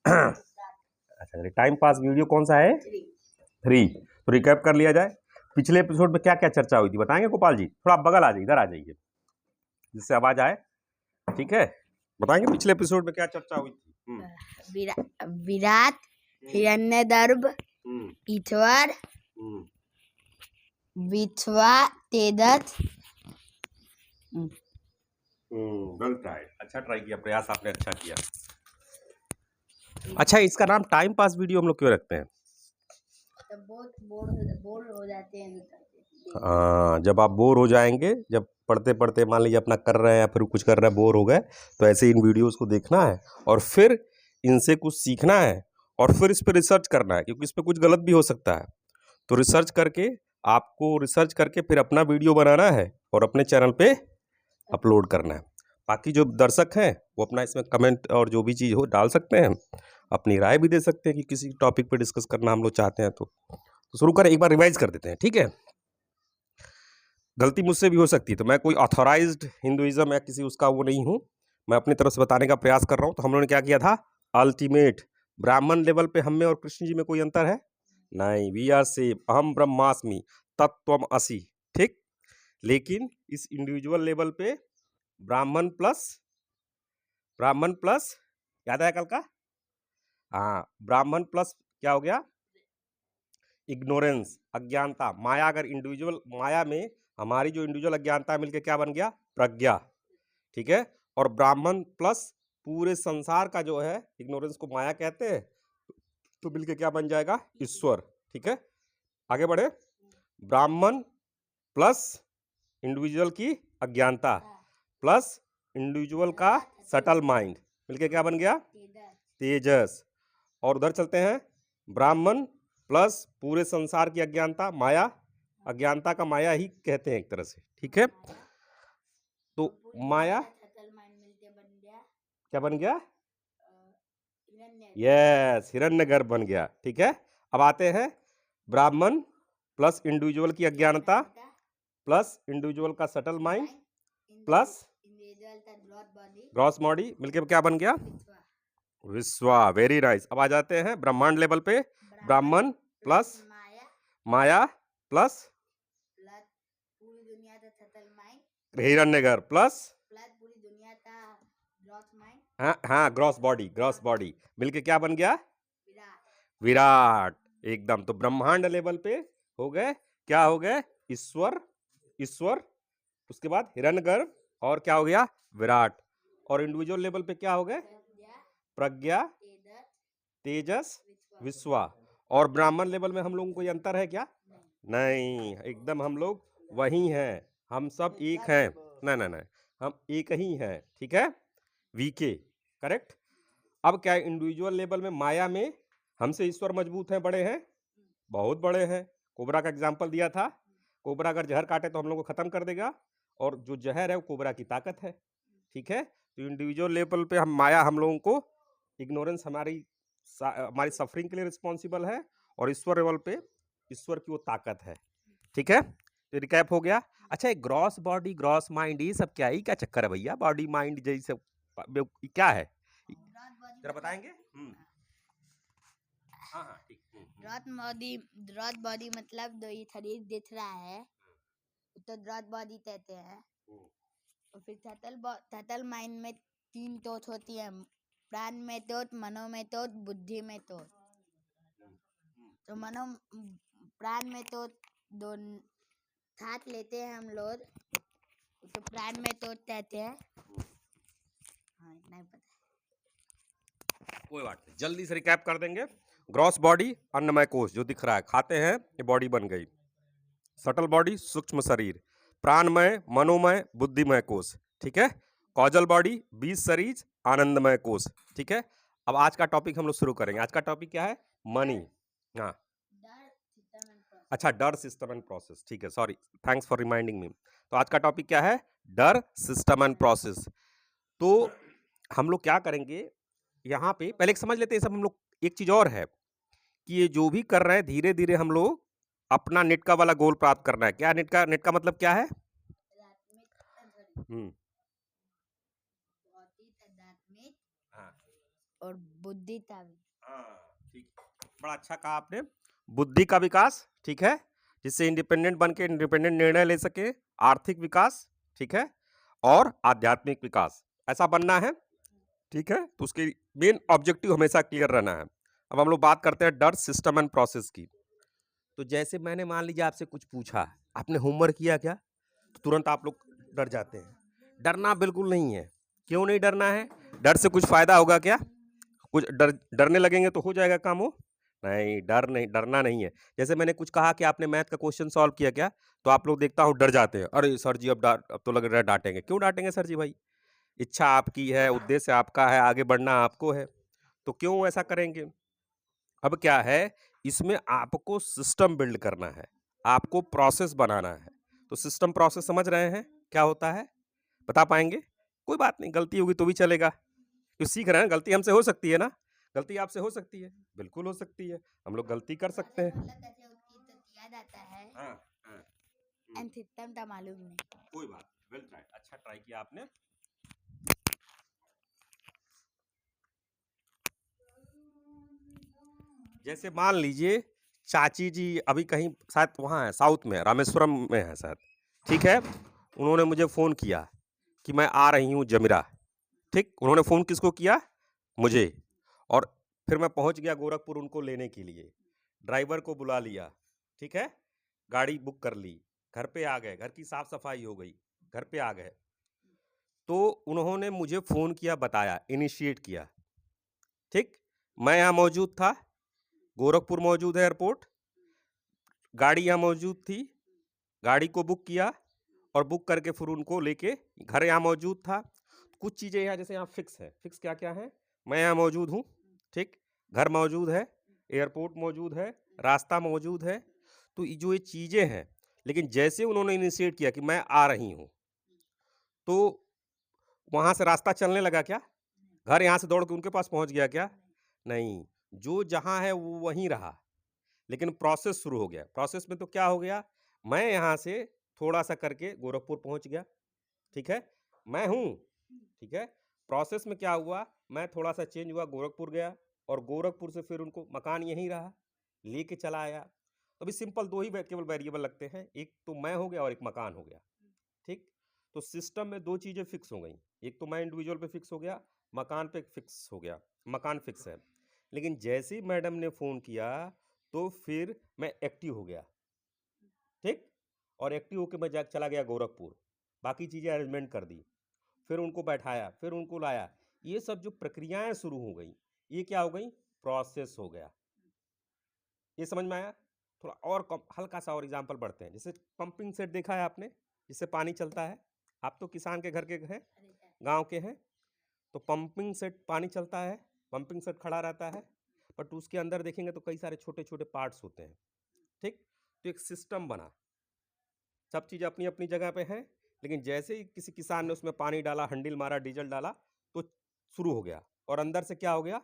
अच्छा, time pass video कौन सा है? 3। तो रिकैप कर लिया जाए, पिछले एपिसोड में क्या क्या चर्चा हुई थी बताएंगे गोपाल जी? थोड़ा बगल आ जाइए, इधर आ जाइए जिससे आवाज आए, ठीक है? बताएंगे पिछले एपिसोड में क्या चर्चा हुई थी? विराट, हिरण्यगर्भ, ईश्वर, विश्वा, तेजस। वेल ट्राई, अच्छा ट्राई किया, प्रयास आपने अच्छा किया। अच्छा, इसका नाम टाइम पास वीडियो हम लोग क्यों रखते हैं? बहुत बोर हो जाते हैं। जब आप बोर हो जाएंगे, जब पढ़ते पढ़ते मान लीजिए अपना कर रहे हैं या फिर कुछ कर रहे हैं, बोर हो गए, तो ऐसे इन वीडियोस को देखना है और फिर इनसे कुछ सीखना है और फिर इस पर रिसर्च करना है, क्योंकि इस पर कुछ गलत भी हो सकता है। तो रिसर्च करके फिर अपना वीडियो बनाना है और अपने चैनल पे अपलोड करना है। बाकी जो दर्शक हैं वो अपना इसमें कमेंट और जो भी चीज़ हो डाल सकते हैं, अपनी राय भी दे सकते हैं कि किसी टॉपिक पे डिस्कस करना हम लोग चाहते हैं। तो शुरू करें, एक बार रिवाइज कर देते हैं, ठीक है? गलती मुझसे भी हो सकती है, तो मैं कोई ऑथोराइज्ड हिंदुइज्म या किसी उसका वो नहीं हूँ, मैं अपनी तरफ से बताने का प्रयास कर रहा हूँ। तो हम लोगों ने क्या किया था? अल्टीमेट ब्राह्मण लेवल पे हम में और कृष्ण जी में कोई अंतर है? नहीं, वी आर सेम, अहम ब्रह्मास्मि तत्त्वम असि, ठीक? लेकिन इस इंडिविजुअल लेवल पे ब्राह्मण प्लस याद है कल का? हाँ, ब्राह्मण प्लस क्या हो गया? इग्नोरेंस, अज्ञानता, माया। अगर इंडिविजुअल माया में हमारी जो इंडिविजुअल अज्ञानता मिलकर क्या बन गया? प्रज्ञा, ठीक है? और ब्राह्मण प्लस पूरे संसार का जो है इग्नोरेंस को माया कहते हैं, तो मिलकर क्या बन जाएगा? ईश्वर, ठीक है? आगे बढ़े, ब्राह्मण प्लस इंडिविजुअल की अज्ञानता प्लस इंडिविजुअल का सटल माइंड मिलके क्या बन गया? तेजस। और उधर चलते हैं, ब्राह्मण प्लस पूरे संसार की अज्ञानता, माया। अज्ञानता का माया ही कहते हैं एक तरह से, ठीक है? तो माया क्या बन गया? यस, हिरण्यगर्भ बन गया, ठीक है? अब आते हैं, ब्राह्मण प्लस इंडिविजुअल की अज्ञानता प्लस इंडिविजुअल का subtle mind plus gross body मिलके क्या बन गया? विश्वा। Very nice. अब आ जाते हैं ब्रह्मांड लेवल पे, ब्राह्मण प्लस माया प्लस हिरण्यगर्भ प्लस हाँ ग्रॉस बॉडी मिलके क्या बन गया? विराट। एकदम। तो ब्रह्मांड लेवल पे हो गए, क्या हो गए? ईश्वर, उसके बाद हिरण्यगर्भ और क्या हो गया? विराट। और इंडिविजुअल लेवल पे क्या हो गए? प्रज्ञा, तेजस, विश्वा। और ब्राह्मण लेवल में हम लोगों को कोई अंतर है क्या? नहीं, एकदम हम लोग वही हैं, हम सब एक हैं। नहीं, हम एक ही हैं, ठीक है? वीके, करेक्ट। अब क्या है, इंडिविजुअल लेवल में माया में हमसे ईश्वर मजबूत हैं, बड़े हैं, बहुत बड़े हैं। कोबरा का एग्जाम्पल दिया था, कोबरा अगर जहर काटे तो हम लोग को खत्म कर देगा, और जो जहर है वो कोबरा की ताकत है, ठीक है? तो इंडिविजुअल लेवल पे हम माया हम लोगों को इग्नोरेंस हमारी सफरिंग के लिए रिस्पॉन्सिबल है, और ईश्वर लेवल पे ईश्वर की वो ताकत है, ठीक है? तो रिकैप हो गया। अच्छा, एक ग्रॉस बॉडी ग्रॉस माइंड ये सब क्या है? क्या चक्कर है भैया? बॉडी माइंड जैसे क्या है जरा बताएंगे? हाँ ठीक। ड्रॉट बॉडी मतलब जो ये शरीर दिख रहा है तो ड्रॉट बॉडी कहते हैं। और फिर टोटल माइंड में 3 टोट होती है, प्राण में टोट, मनो में टोट, बुद्धि में टोट। तो प्राण में तो दो हाथ लेते हैं हम लोग, तो प्राण में टोट कहते हैं। हाँ, नहीं पता, कोई बात नहीं, जल्दी से रिकैप कर देंगे। ग्रॉस बॉडी अन्नमय कोश जो दिख रहा है, खाते हैं ये बॉडी बन गई। सटल बॉडी सूक्ष्म शरीर, प्राणमय, मनोमय, बुद्धिमय कोश, ठीक है? कॉजल बॉडी 20 शरीर, आनंदमय कोश, ठीक है? अब आज का टॉपिक हम लोग शुरू करेंगे। आज का टॉपिक क्या है? मनी। हाँ, अच्छा, डर सिस्टम एंड प्रोसेस, ठीक है, sorry, thanks for reminding me. तो आज का टॉपिक क्या है? डर सिस्टम एंड प्रोसेस। तो हम लोग क्या करेंगे यहाँ पे, पहले समझ लेते हैं सब हम लोग। एक चीज और है कि ये जो भी कर रहे हैं, धीरे धीरे हम लोग अपना नेट का वाला गोल प्राप्त करना है। क्या नेट का मतलब क्या है? हाँ, और बुद्धि का भी। हाँ, ठीक, बड़ा अच्छा कहा आपने। बुद्धि का विकास, ठीक है, जिससे इंडिपेंडेंट बन के इंडिपेंडेंट निर्णय ले सके। आर्थिक विकास, ठीक है, और आध्यात्मिक विकास, ऐसा बनना है, ठीक है। तो उसके मेन ऑब्जेक्टिव हमेशा क्लियर रहना है। अब हम लोग बात करते हैं डर, सिस्टम एंड प्रोसेस की। तो जैसे मैंने मान लीजिए आपसे कुछ पूछा, आपने होमवर्क किया क्या, तो तुरंत आप लोग डर जाते हैं। डरना बिल्कुल नहीं है। क्यों नहीं डरना है? डर से कुछ फायदा होगा क्या? कुछ डरने लगेंगे तो हो जाएगा काम वो? नहीं, डरना नहीं है। जैसे मैंने कुछ कहा कि आपने मैथ का क्वेश्चन सॉल्व किया क्या, तो आप लोग देखता हूँ डर जाते हैं। अरे सर जी, अब तो लग रहा है डांटेंगे। क्यों डांटेंगे सर जी भाई? इच्छा आपकी है, उद्देश्य आपका है, आगे बढ़ना आपको है, तो क्यों ऐसा करेंगे? अब क्या है, इसमें आपको सिस्टम बिल्ड करना है, आपको प्रोसेस बनाना है। तो सिस्टम प्रोसेस समझ रहे हैं क्या होता है? बता पाएंगे? कोई बात नहीं, गलती होगी तो भी चलेगा, क्यों सीख रहे हैं। गलती हमसे हो सकती है ना, गलती आपसे हो सकती है, बिल्कुल हो सकती है, हम लोग गलती कर सकते हैं। मतलब कैसे होती है तो याद आता है। हाँ, हाँ, एंड सिस्टम था मालूम नहीं। कोई बात, वेल ट्राई, अच्छा ट्राई किया आपने। जैसे मान लीजिए चाची जी अभी कहीं शायद वहाँ है, साउथ में, रामेश्वरम में है शायद, ठीक है। उन्होंने मुझे फ़ोन किया कि मैं आ रही हूँ जमिरा, ठीक। उन्होंने फ़ोन किसको किया? मुझे। और फिर मैं पहुँच गया गोरखपुर उनको लेने के लिए, ड्राइवर को बुला लिया, ठीक है, गाड़ी बुक कर ली, घर पे आ गए, घर की साफ सफाई हो गई, घर पे आ गए, तो उन्होंने मुझे फ़ोन किया, बताया, इनिशिएट किया, ठीक। मैं यहाँ मौजूद था, गोरखपुर मौजूद है एयरपोर्ट, गाड़ी यहाँ मौजूद थी, गाड़ी को बुक किया और बुक करके फिर उनको लेके घर यहाँ मौजूद था। कुछ चीज़ें यहाँ जैसे यहाँ फिक्स है, फिक्स क्या क्या है? मैं यहाँ मौजूद हूँ, ठीक, घर मौजूद है, एयरपोर्ट मौजूद है, रास्ता मौजूद है, तो जो ये चीज़ें हैं, लेकिन जैसे उन्होंने इनिशिएट किया कि मैं आ रही हूँ, तो वहाँ से रास्ता चलने लगा क्या? घर यहाँ से दौड़ के उनके पास पहुँच गया क्या? नहीं, जो जहाँ है वो वहीं रहा, लेकिन प्रोसेस शुरू हो गया। प्रोसेस में तो क्या हो गया, मैं यहाँ से थोड़ा-सा करके गोरखपुर पहुँच गया, ठीक है? मैं हूँ, ठीक है? प्रोसेस में क्या हुआ, मैं थोड़ा-सा चेंज हुआ, गोरखपुर गया और गोरखपुर से फिर उनको मकान यहीं रहा, लेके चला आया। तो अभी सिंपल 2 ही केवल वेरिएबल लगते हैं, एक तो मैं हो गया और एक मकान हो गया, ठीक? तो सिस्टम में 2 चीज़ें फिक्स हो गई, एक तो मैं इंडिविजुअल पे फिक्स हो गया, मकान पे फिक्स हो गया, मकान फिक्स है। लेकिन जैसे ही मैडम ने फ़ोन किया, तो फिर मैं एक्टिव हो गया, ठीक? और एक्टिव होके मैं जा चला गया गोरखपुर, बाकी चीज़ें अरेंजमेंट कर दी, फिर उनको बैठाया, फिर उनको लाया। ये सब जो प्रक्रियाएँ शुरू हो गई, ये क्या हो गई? प्रोसेस हो गया। ये समझ में आया? थोड़ा और कम हल्का-सा और एग्ज़ाम्पल बढ़ते हैं। जैसे पंपिंग सेट देखा है आपने, जिससे पानी चलता है? आप तो किसान के घर के हैं, गाँव के हैं, तो पंपिंग सेट पानी चलता है, पंपिंग सेट खड़ा रहता है, बट उसके अंदर देखेंगे तो कई सारे छोटे-छोटे पार्ट्स होते हैं, ठीक? तो एक सिस्टम बना, सब चीज़ अपनी-अपनी जगह पे हैं, लेकिन जैसे ही किसी किसान ने उसमें पानी डाला, हैंडल मारा, डीजल डाला, तो शुरू हो गया और अंदर से क्या हो गया?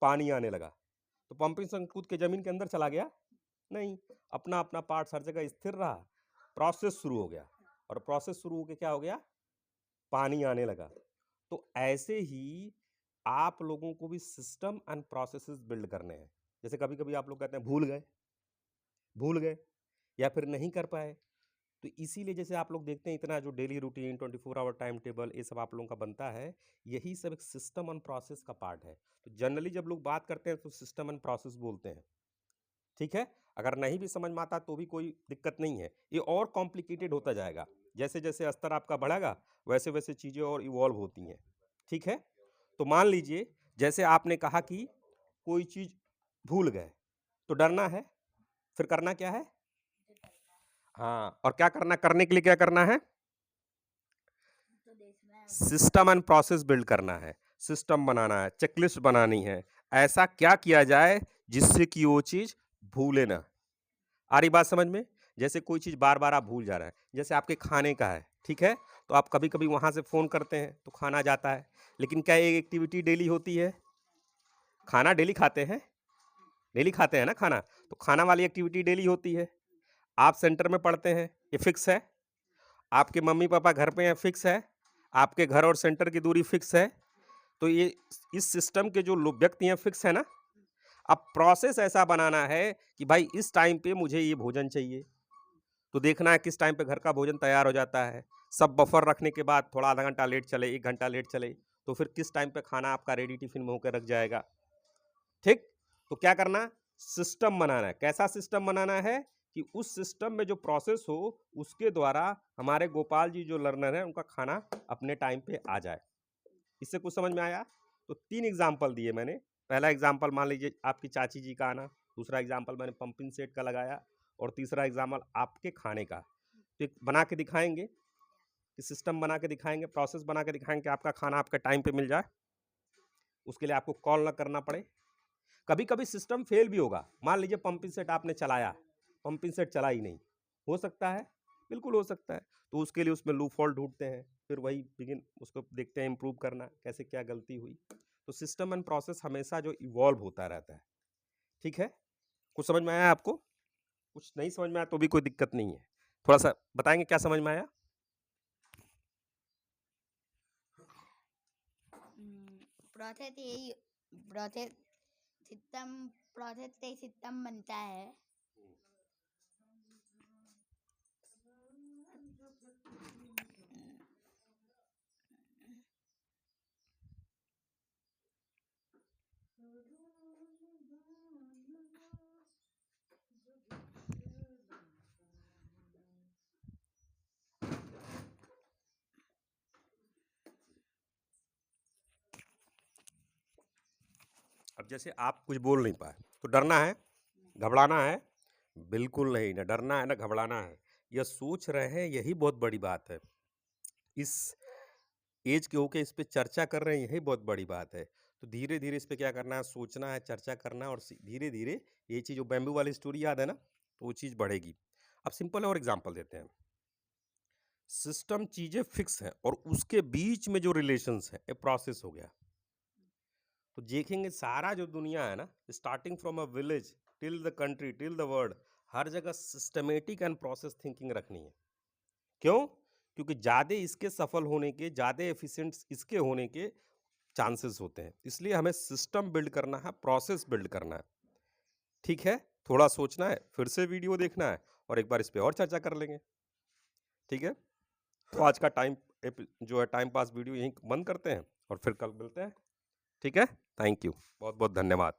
पानी आने लगा। तो पंपिंग सेट कूद के ज़मीन के अंदर चला गया? नहीं, अपना-अपना पार्ट्स हर जगह स्थिर रहा, प्रोसेस शुरू हो गया और प्रोसेस शुरू होके क्या हो गया? पानी आने लगा। तो ऐसे ही आप लोगों को भी सिस्टम एंड प्रोसेसेस बिल्ड करने हैं। जैसे कभी-कभी आप लोग कहते हैं भूल गए या फिर नहीं कर पाए। तो इसीलिए जैसे आप लोग देखते हैं इतना जो daily routine 24 hour time table ये सब आप लोगों का बनता है, यही सब एक सिस्टम एंड प्रोसेस का पार्ट है। तो जनरली जब लोग बात करते हैं तो सिस्टम एंड प्रोसेस बोलते हैं, ठीक है? अगर नहीं भी समझ में आता तो भी कोई दिक्कत नहीं है, ये और कॉम्प्लिकेटेड होता जाएगा। जैसे-जैसे स्तर आपका बढ़ेगा, वैसे-वैसे चीज़ें और इवॉल्व होती हैं, ठीक है? तो मान लीजिए जैसे आपने कहा कि कोई चीज़ भूल गए, तो डरना है, फिर करना क्या है? हाँ, और क्या करना, करने के लिए क्या करना है? तो देखना है सिस्टम एंड प्रोसेस बिल्ड करना है, सिस्टम बनाना है, चेकलिस्ट बनानी है। ऐसा क्या किया जाए जिससे कि वो चीज़ भूले ना। आ रही बात समझ में? जैसे कोई चीज़ बार-बार आप भूल जा रहे हैं, जैसे आपके खाने का है, ठीक है? तो आप कभी-कभी वहाँ से फ़ोन करते हैं, तो खाना जाता है, लेकिन क्या ये एक्टिविटी डेली होती है? खाना डेली खाते हैं? डेली खाते हैं ना खाना, तो खाना वाली एक्टिविटी डेली होती है। आप सेंटर में पढ़ते हैं, ये फिक्स है। आपके मम्मी-पापा घर पे हैं, फिक्स है। आपके घर और सेंटर की दूरी फिक्स है। तो ये इस सिस्टम के जो व्यक्ति हैं फिक्स है ना। अब प्रोसेस ऐसा बनाना है कि भाई इस टाइम पे मुझे ये भोजन चाहिए, तो देखना है किस टाइम पे घर का भोजन तैयार हो जाता है। सब बफर रखने के बाद थोड़ा आधा घंटा लेट चले, 1 घंटा लेट चले, तो फिर किस टाइम पे खाना आपका रेडी टिफिन में होकर रख जाएगा। ठीक, तो क्या करना, सिस्टम बनाना है। कैसा सिस्टम बनाना है कि उस सिस्टम में जो प्रोसेस हो उसके द्वारा हमारे गोपाल जी जो लर्नर हैं उनका खाना अपने टाइम पे आ जाए। इससे कुछ समझ में आया? तो 3 एग्जाम्पल दिए मैंने। पहला एग्जाम्पल मान लीजिए आपकी चाची जी का आना, दूसरा एग्जाम्पल मैंने पंपिंग सेट का लगाया, और तीसरा एग्जाम्पल आपके खाने का। तो एक बना के दिखाएंगे कि सिस्टम बना के दिखाएंगे, प्रोसेस बना के दिखाएंगे कि आपका खाना आपके टाइम पे मिल जाए। उसके लिए आपको कॉल ना करना पड़े। कभी कभी सिस्टम फेल भी होगा। मान लीजिए पंपिंग सेट आपने चलाया, पंपिंग सेट चला ही नहीं, हो सकता है, बिल्कुल हो सकता है। तो उसके लिए उसमें लूप होल ढूंढते हैं, फिर वही बिगिन उसको देखते हैं इम्प्रूव करना कैसे, क्या गलती हुई। तो सिस्टम एंड प्रोसेस हमेशा जो इवॉल्व होता रहता है। ठीक है, कुछ समझ में आया आपको? कुछ नहीं समझ में आया तो भी कोई दिक्कत नहीं है, थोड़ा सा बताएंगे क्या समझ में आया। प्रोसेस यही प्रोसेस सिस्टम प्रोसेस से सिस्टम बनता है। अब जैसे आप कुछ बोल नहीं पाए तो डरना है, घबराना है? बिल्कुल नहीं, ना डरना है ना घबराना है। यह सोच रहे हैं यही बहुत बड़ी बात है। इस एज के होके इस पे चर्चा कर रहे हैं यही बहुत बड़ी बात है। तो धीरे धीरे इस पे क्या करना है, सोचना है, चर्चा करना है, और धीरे धीरे ये चीज़, जो बैम्बू वाली स्टोरी याद है ना, तो वो चीज़ बढ़ेगी। अब सिंपल और एग्जांपल देते हैं। सिस्टम चीज़ें फिक्स हैं और उसके बीच में जो रिलेशंस है ये प्रोसेस हो गया। तो देखेंगे सारा जो दुनिया है ना, starting from a village till the country till the world, हर जगह सिस्टमेटिक एंड प्रोसेस थिंकिंग रखनी है। क्यों? क्योंकि ज़्यादा इसके सफल होने के, ज़्यादा एफिशिएंट इसके होने के चांसेस होते हैं। इसलिए हमें सिस्टम बिल्ड करना है, प्रोसेस बिल्ड करना है। ठीक है, थोड़ा सोचना है, फिर से वीडियो देखना है, और एक बार इस पे और चर्चा कर लेंगे। ठीक है, तो आज का जो है टाइम पास वीडियो यहीं बंद करते हैं और फिर कल मिलते हैं। ठीक है, थैंक यू, बहुत बहुत धन्यवाद।